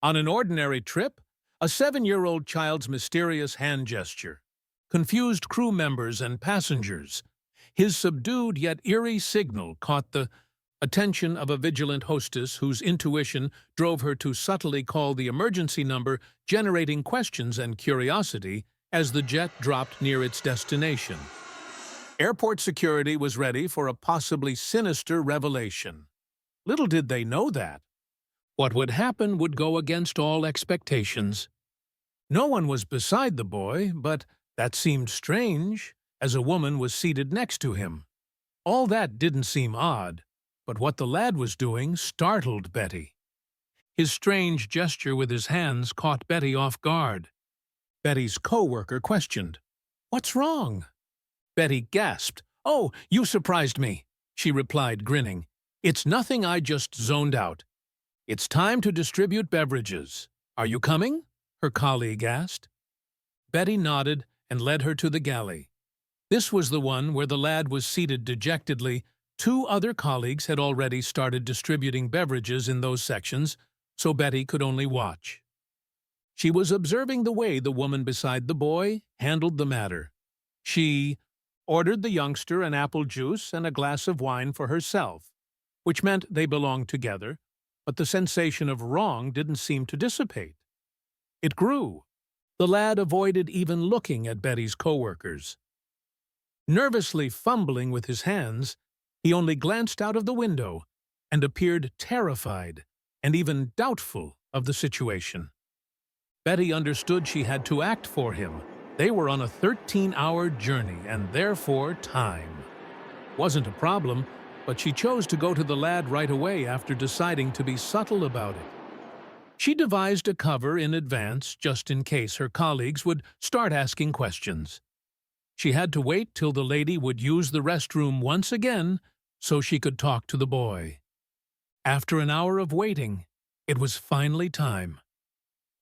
On an ordinary trip, a 7-year-old child's mysterious hand gesture confused crew members and passengers. His subdued yet eerie signal caught the attention of a vigilant hostess whose intuition drove her to subtly call the emergency number, generating questions and curiosity as the jet dropped near its destination. Airport security was ready for a possibly sinister revelation. Little did they know that what would happen would go against all expectations. No one was beside the boy, but that seemed strange, as a woman was seated next to him. All that didn't seem odd, but what the lad was doing startled Betty. His strange gesture with his hands caught Betty off guard. Betty's co-worker questioned, "What's wrong?" Betty gasped. "Oh, you surprised me," she replied, grinning. "It's nothing, I just zoned out. It's time to distribute beverages. Are you coming?" her colleague asked. Betty nodded and led her to the galley. This was the one where the lad was seated dejectedly. 2 other colleagues had already started distributing beverages in those sections, so Betty could only watch. She was observing the way the woman beside the boy handled the matter. She ordered the youngster an apple juice and a glass of wine for herself, which meant they belonged together, but the sensation of wrong didn't seem to dissipate. It grew. The lad avoided even looking at Betty's co-workers. Nervously fumbling with his hands, he only glanced out of the window and appeared terrified and even doubtful of the situation. Betty understood she had to act for him. They were on a 13-hour journey, and therefore time wasn't a problem, but she chose to go to the lad right away after deciding to be subtle about it. She devised a cover in advance just in case her colleagues would start asking questions. She had to wait till the lady would use the restroom once again so she could talk to the boy. After an hour of waiting, it was finally time.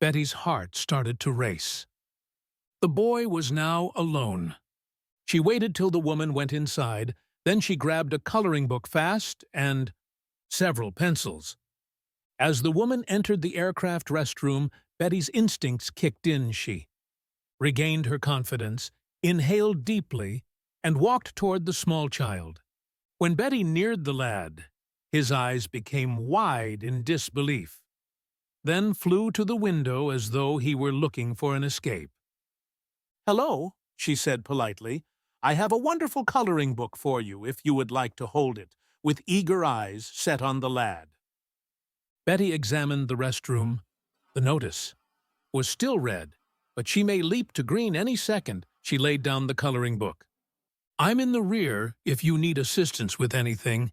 Betty's heart started to race. The boy was now alone. She waited till the woman went inside, then she grabbed a coloring book fast and several pencils. As the woman entered the aircraft restroom, Betty's instincts kicked in. She regained her confidence, inhaled deeply, and walked toward the small child. When Betty neared the lad, his eyes became wide in disbelief, then flew to the window as though he were looking for an escape. "Hello," she said politely. "I have a wonderful coloring book for you if you would like to hold it," with eager eyes set on the lad. Betty examined the restroom. The notice was still red, but she may leap to green any second. She laid down the coloring book. "I'm in the rear if you need assistance with anything.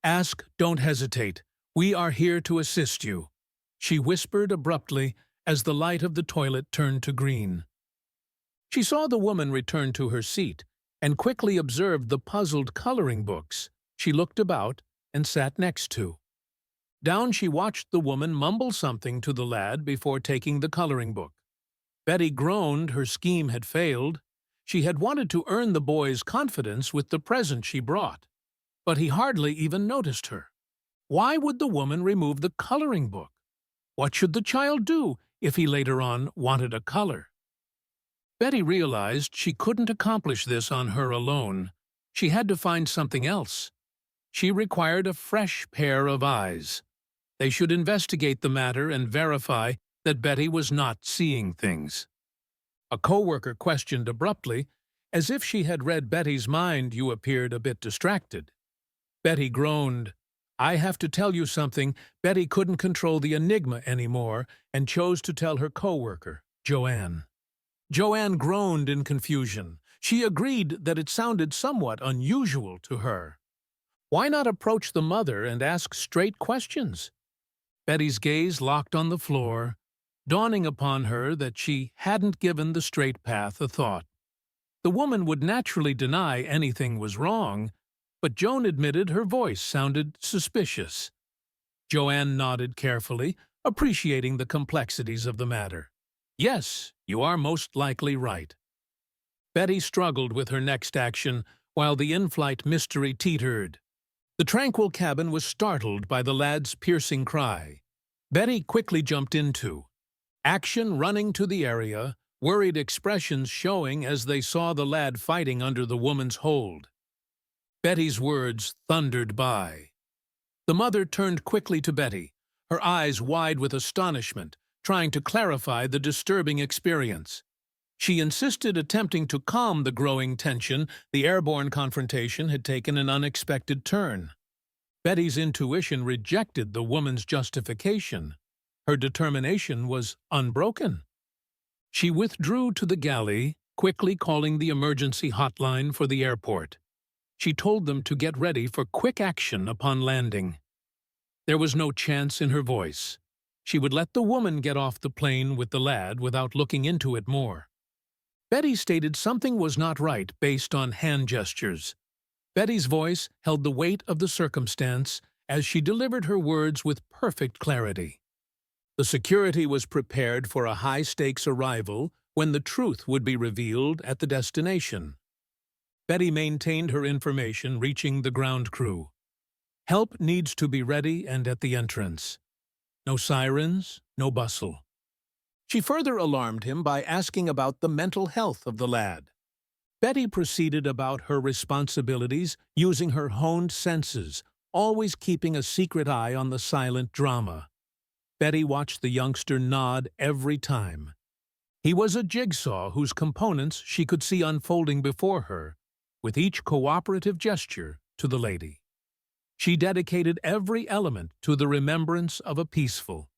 Ask, don't hesitate. We are here to assist you," she whispered abruptly as the light of the toilet turned to green. She saw the woman return to her seat and quickly observed the puzzled coloring books she looked about and sat next to. Down she watched the woman mumble something to the lad before taking the coloring book. Betty groaned her scheme had failed. She had wanted to earn the boy's confidence with the present she brought, but he hardly even noticed her. Why would the woman remove the coloring book? What should the child do if he later on wanted a color? Betty realized she couldn't accomplish this on her alone. She had to find something else. She required a fresh pair of eyes. They should investigate the matter and verify that Betty was not seeing things. A co-worker questioned abruptly, as if she had read Betty's mind. "You appeared a bit distracted." Betty groaned. "I have to tell you something." Betty couldn't control the enigma anymore and chose to tell her co-worker, Joanne. Joanne groaned in confusion. She agreed that it sounded somewhat unusual to her. Why not approach the mother and ask straight questions? Betty's gaze locked on the floor, dawning upon her that she hadn't given the straight path a thought. The woman would naturally deny anything was wrong, but Joan admitted her voice sounded suspicious. Joanne nodded carefully, appreciating the complexities of the matter. "Yes, you are most likely right." Betty struggled with her next action while the in-flight mystery teetered. The tranquil cabin was startled by the lad's piercing cry. Betty quickly jumped into action, running to the area, worried expressions showing as they saw the lad fighting under the woman's hold. Betty's words thundered by. The mother turned quickly to Betty, her eyes wide with astonishment, trying to clarify the disturbing experience. She insisted, attempting to calm the growing tension. The airborne confrontation had taken an unexpected turn. Betty's intuition rejected the woman's justification. Her determination was unbroken. She withdrew to the galley, quickly calling the emergency hotline for the airport. She told them to get ready for quick action upon landing. There was no chance in her voice. She would let the woman get off the plane with the lad without looking into it more. Betty stated something was not right based on hand gestures. Betty's voice held the weight of the circumstance as she delivered her words with perfect clarity. The security was prepared for a high-stakes arrival when the truth would be revealed at the destination. Betty maintained her information, reaching the ground crew. Help needs to be ready and at the entrance. No sirens, no bustle. She further alarmed him by asking about the mental health of the lad. Betty proceeded about her responsibilities using her honed senses, always keeping a secret eye on the silent drama. Betty watched the youngster nod every time. He was a jigsaw whose components she could see unfolding before her, with each cooperative gesture to the lady. She dedicated every element to the remembrance of a peaceful.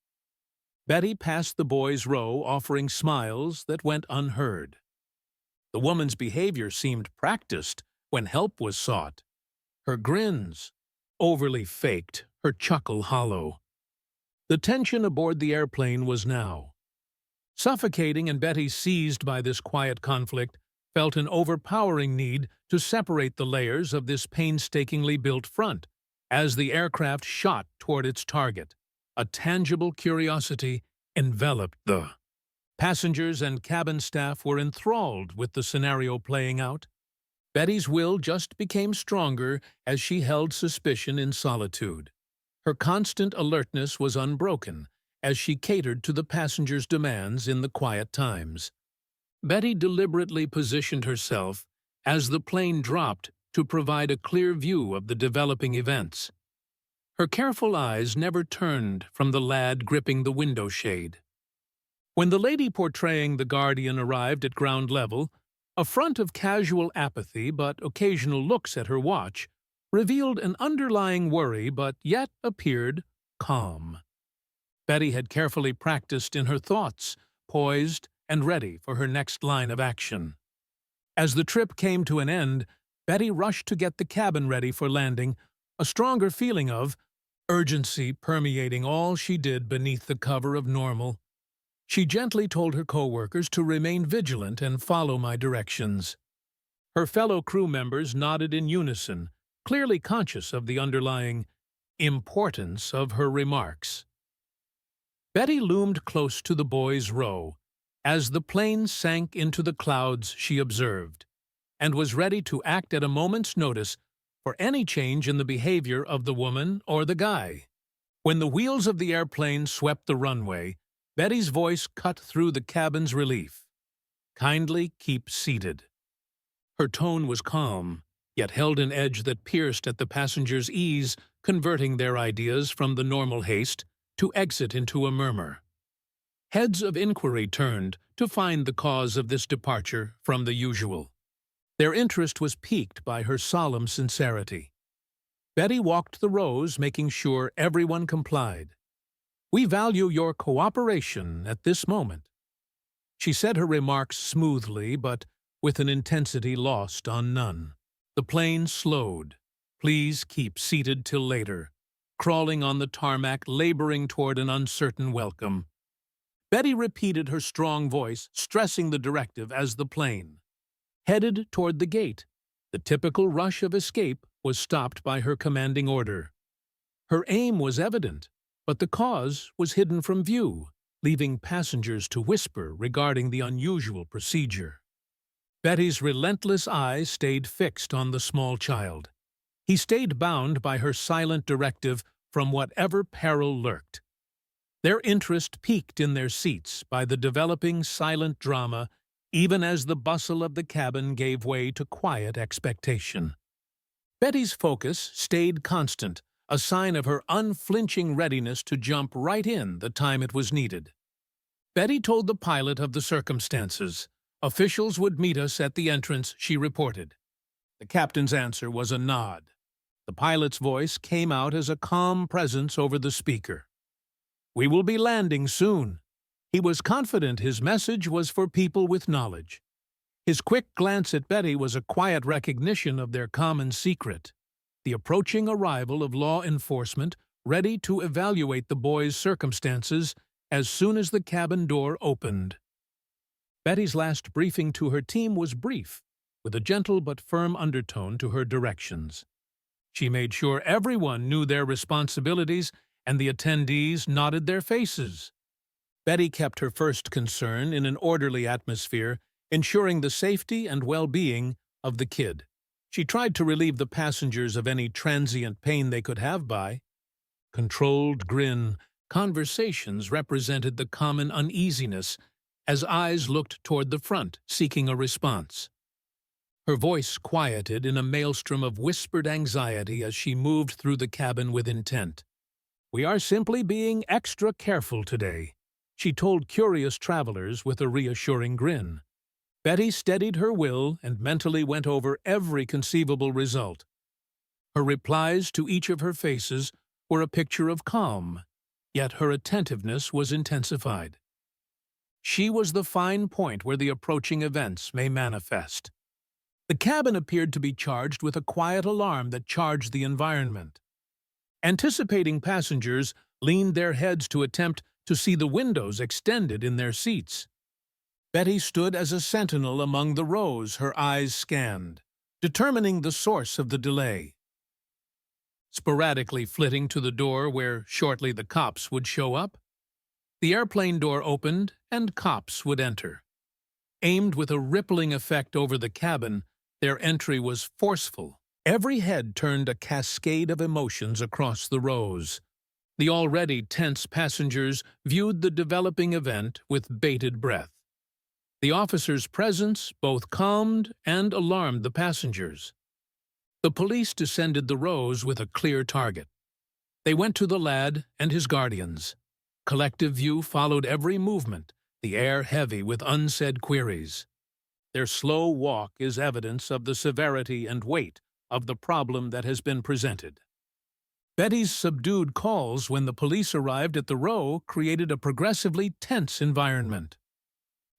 Betty passed the boys' row, offering smiles that went unheard. The woman's behavior seemed practiced when help was sought. Her grins, overly faked, her chuckle hollow. The tension aboard the airplane was now suffocating, and Betty, seized by this quiet conflict, felt an overpowering need to separate the layers of this painstakingly built front as the aircraft shot toward its target. A tangible curiosity enveloped the passengers, and cabin staff were enthralled with the scenario playing out. Betty's will just became stronger as she held suspicion in solitude. Her constant alertness was unbroken as she catered to the passengers' demands in the quiet times. Betty deliberately positioned herself as the plane dropped to provide a clear view of the developing events. Her careful eyes never turned from the lad gripping the window shade. When the lady portraying the guardian arrived at ground level, a front of casual apathy but occasional looks at her watch revealed an underlying worry but yet appeared calm. Betty had carefully practiced in her thoughts, poised and ready for her next line of action. As the trip came to an end, Betty rushed to get the cabin ready for landing, a stronger feeling of urgency permeating all she did beneath the cover of normal. She gently told her co-workers to remain vigilant and follow my directions. Her fellow crew members nodded in unison, clearly conscious of the underlying importance of her remarks. Betty loomed close to the boys' row. As the plane sank into the clouds, she observed, and was ready to act at a moment's notice for any change in the behavior of the woman or the guy. When the wheels of the airplane swept the runway, Betty's voice cut through the cabin's relief. "Kindly keep seated." Her tone was calm, yet held an edge that pierced at the passengers' ease, converting their ideas from the normal haste to exit into a murmur. Heads of inquiry turned to find the cause of this departure from the usual. Their interest was piqued by her solemn sincerity. Betty walked the rows, making sure everyone complied. "We value your cooperation at this moment." She said her remarks smoothly, but with an intensity lost on none. The plane slowed. "Please keep seated till later," crawling on the tarmac, laboring toward an uncertain welcome. Betty repeated her strong voice, stressing the directive as the plane headed toward the gate. The typical rush of escape was stopped by her commanding order. Her aim was evident, but the cause was hidden from view, leaving passengers to whisper regarding the unusual procedure. Betty's relentless eyes stayed fixed on the small child. He stayed bound by her silent directive from whatever peril lurked. Their interest piqued in their seats by the developing silent drama, even as the bustle of the cabin gave way to quiet expectation. Betty's focus stayed constant, a sign of her unflinching readiness to jump right in the time it was needed. Betty told the pilot of the circumstances. "Officials would meet us at the entrance," she reported. The captain's answer was a nod. The pilot's voice came out as a calm presence over the speaker. "We will be landing soon." He was confident his message was for people with knowledge. His quick glance at Betty was a quiet recognition of their common secret, the approaching arrival of law enforcement ready to evaluate the boy's circumstances as soon as the cabin door opened. Betty's last briefing to her team was brief, with a gentle but firm undertone to her directions. She made sure everyone knew their responsibilities, and the attendees nodded their faces. Betty kept her first concern in an orderly atmosphere, ensuring the safety and well-being of the kid. She tried to relieve the passengers of any transient pain they could have by controlled grin. Conversations represented the common uneasiness as eyes looked toward the front, seeking a response. Her voice quieted in a maelstrom of whispered anxiety as she moved through the cabin with intent. "We are simply being extra careful today," she told curious travelers with a reassuring grin. Betty steadied her will and mentally went over every conceivable result. Her replies to each of her faces were a picture of calm, yet her attentiveness was intensified. She was the fine point where the approaching events may manifest. The cabin appeared to be charged with a quiet alarm that charged the environment. Anticipating passengers leaned their heads to attempt to see the windows extended in their seats. Betty stood as a sentinel among the rows, her eyes scanned, determining the source of the delay. Sporadically flitting to the door where shortly the cops would show up, the airplane door opened and cops would enter. Aimed with a rippling effect over the cabin, their entry was forceful. Every head turned a cascade of emotions across the rows. The already tense passengers viewed the developing event with bated breath. The officer's presence both calmed and alarmed the passengers. The police descended the rows with a clear target. They went to the lad and his guardians. Collective view followed every movement, the air heavy with unsaid queries. Their slow walk is evidence of the severity and weight of the problem that has been presented. Betty's subdued calls when the police arrived at the row created a progressively tense environment.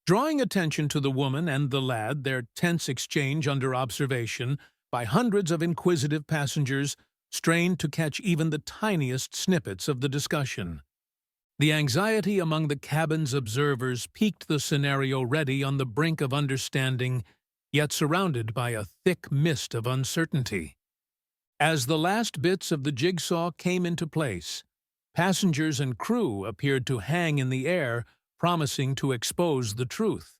Drawing attention to the woman and the lad, their tense exchange under observation by hundreds of inquisitive passengers strained to catch even the tiniest snippets of the discussion. The anxiety among the cabin's observers piqued the scenario ready on the brink of understanding, yet surrounded by a thick mist of uncertainty. As the last bits of the jigsaw came into place, passengers and crew appeared to hang in the air, promising to expose the truth.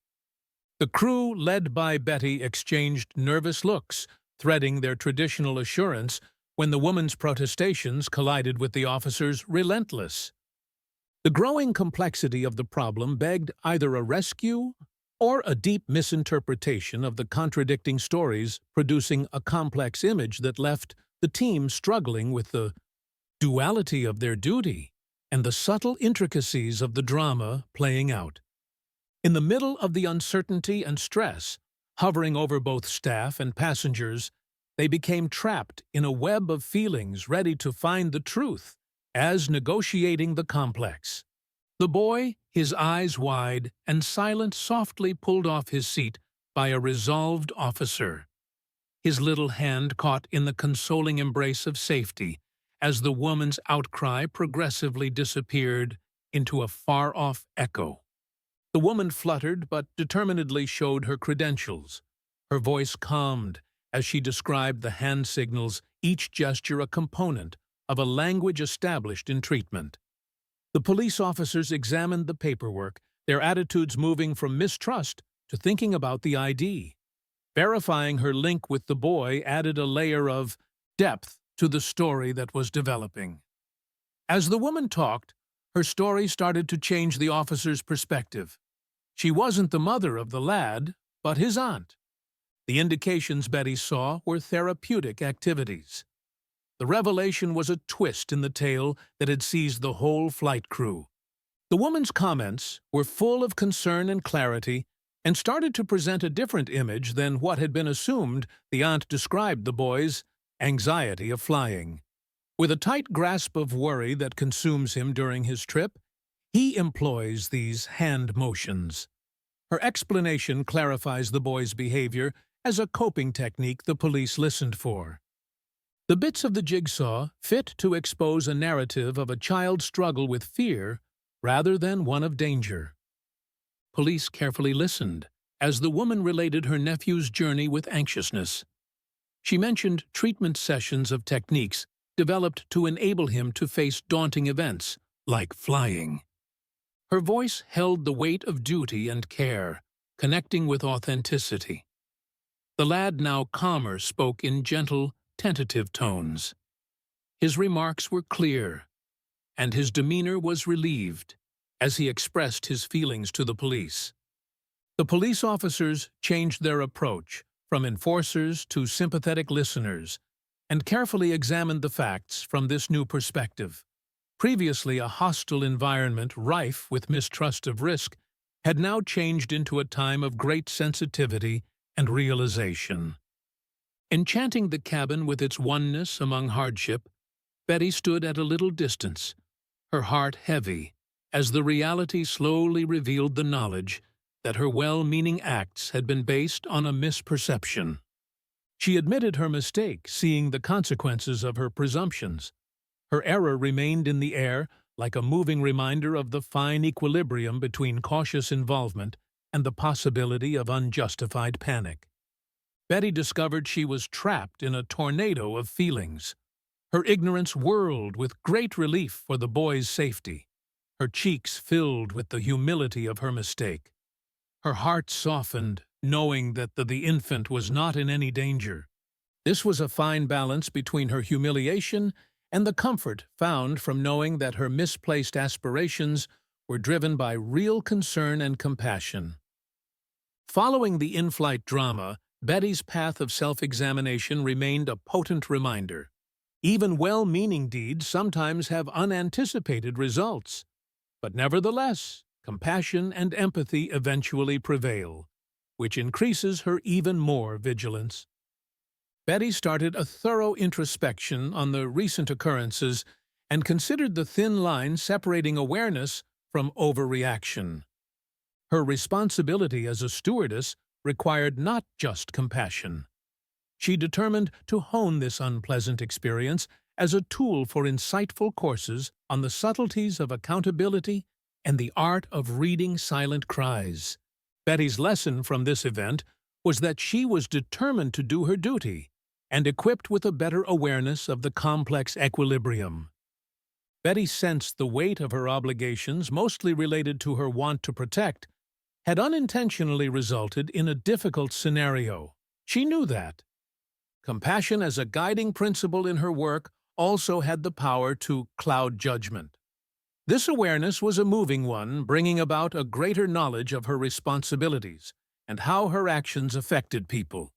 The crew, led by Betty, exchanged nervous looks, threading their traditional assurance when the woman's protestations collided with the officer's relentless. The growing complexity of the problem begged either a rescue or a deep misinterpretation of the contradicting stories, producing a complex image that left the team struggling with the duality of their duty and the subtle intricacies of the drama playing out. In the middle of the uncertainty and stress hovering over both staff and passengers, they became trapped in a web of feelings ready to find the truth as negotiating the complex. The boy, his eyes wide and silent, softly pulled off his seat by a resolved officer. His little hand caught in the consoling embrace of safety as the woman's outcry progressively disappeared into a far-off echo. The woman fluttered but determinedly showed her credentials. Her voice calmed as she described the hand signals, each gesture a component of a language established in treatment. The police officers examined the paperwork, their attitudes moving from mistrust to thinking about the ID. Verifying her link with the boy added a layer of depth to the story that was developing. As the woman talked, Her story started to change the officer's perspective. She wasn't the mother of the lad, but his aunt. The indications Betty saw were therapeutic activities. The revelation was a twist in the tale that had seized the whole flight crew. The woman's comments were full of concern and clarity and started to present a different image than what had been assumed. The aunt described the boy's anxiety of flying. With a tight grasp of worry that consumes him during his trip, he employs these hand motions. Her explanation clarifies the boy's behavior as a coping technique the police listened for. The bits of the jigsaw fit to expose a narrative of a child's struggle with fear rather than one of danger. Police carefully listened as the woman related her nephew's journey with anxiousness. She mentioned treatment sessions of techniques developed to enable him to face daunting events, like flying. Her voice held the weight of duty and care, connecting with authenticity. The lad, now calmer, spoke in gentle, tentative tones. His remarks were clear, and his demeanor was relieved as he expressed his feelings to the police. The police officers changed their approach from enforcers to sympathetic listeners and carefully examined the facts from this new perspective. Previously a hostile environment rife with mistrust of risk had now changed into a time of great sensitivity and realization. Enchanting the cabin with its oneness among hardship, Betty stood at a little distance, her heart heavy, as the reality slowly revealed the knowledge that her well-meaning acts had been based on a misperception. She admitted her mistake, seeing the consequences of her presumptions. Her error remained in the air like a moving reminder of the fine equilibrium between cautious involvement and the possibility of unjustified panic. Betty discovered she was trapped in a tornado of feelings. Her ignorance whirled with great relief for the boy's safety. Her cheeks filled with the humility of her mistake. Her heart softened, knowing that the infant was not in any danger. This was a fine balance between her humiliation and the comfort found from knowing that her misplaced aspirations were driven by real concern and compassion. Following the in-flight drama, Betty's path of self-examination remained a potent reminder. Even well-meaning deeds sometimes have unanticipated results. But nevertheless, compassion and empathy eventually prevail, which increases her even more vigilance. Betty started a thorough introspection on the recent occurrences and considered the thin line separating awareness from overreaction. Her responsibility as a stewardess required not just compassion. She determined to hone this unpleasant experience as a tool for insightful courses on the subtleties of accountability and the art of reading silent cries. Betty's lesson from this event was that she was determined to do her duty and equipped with a better awareness of the complex equilibrium. Betty sensed the weight of her obligations, mostly related to her want to protect, had unintentionally resulted in a difficult scenario. She knew that. Compassion as a guiding principle in her work also had the power to cloud judgment. This awareness was a moving one, bringing about a greater knowledge of her responsibilities and how her actions affected people.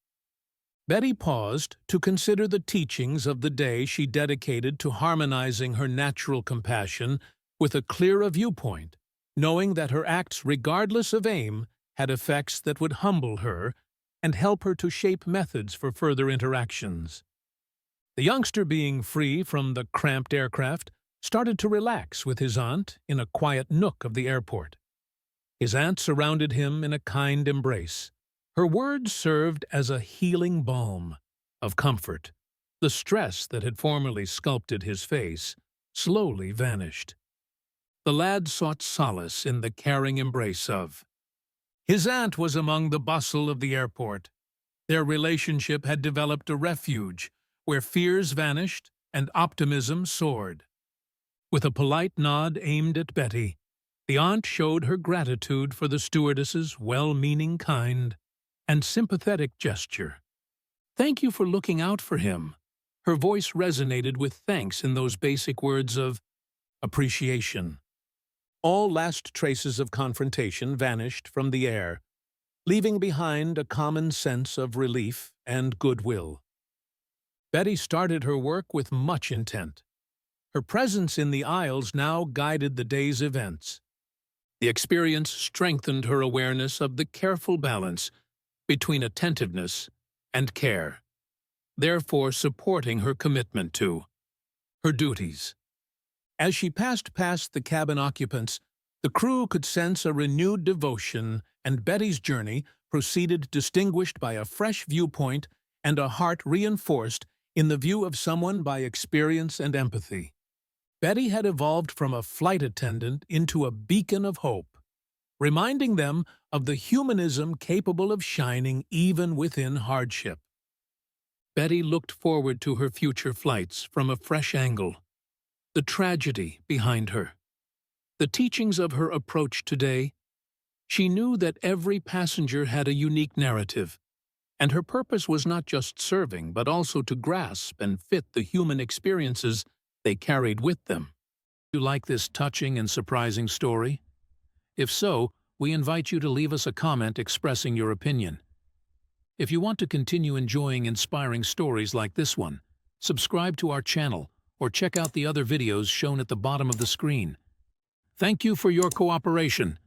Betty paused to consider the teachings of the day she dedicated to harmonizing her natural compassion with a clearer viewpoint, knowing that her acts, regardless of aim, had effects that would humble her and help her to shape methods for further interactions. The youngster, being free from the cramped aircraft, started to relax with his aunt in a quiet nook of the airport. His aunt surrounded him in a kind embrace. Her words served as a healing balm of comfort. The stress that had formerly sculpted his face slowly vanished. The lad sought solace in the caring embrace of his aunt. Was among the bustle of the airport. Their relationship had developed a refuge where fears vanished and optimism soared. With a polite nod aimed at Betty, the aunt showed her gratitude for the stewardess's well-meaning, kind, and sympathetic gesture. "Thank you for looking out for him." Her voice resonated with thanks in those basic words of appreciation. All last traces of confrontation vanished from the air, leaving behind a common sense of relief and goodwill. Betty started her work with much intent. Her presence in the aisles now guided the day's events. The experience strengthened her awareness of the careful balance between attentiveness and care, therefore supporting her commitment to her duties. As she passed past the cabin occupants, the crew could sense a renewed devotion, and Betty's journey proceeded distinguished by a fresh viewpoint and a heart reinforced in the view of someone by experience and empathy. Betty had evolved from a flight attendant into a beacon of hope, reminding them of the humanism capable of shining even within hardship. Betty looked forward to her future flights from a fresh angle. The tragedy behind her, the teachings of her approach today. She knew that every passenger had a unique narrative, and her purpose was not just serving, but also to grasp and fit the human experiences they carried with them. Do you like this touching and surprising story? If so, we invite you to leave us a comment expressing your opinion. If you want to continue enjoying inspiring stories like this one, subscribe to our channel or check out the other videos shown at the bottom of the screen. Thank you for your cooperation.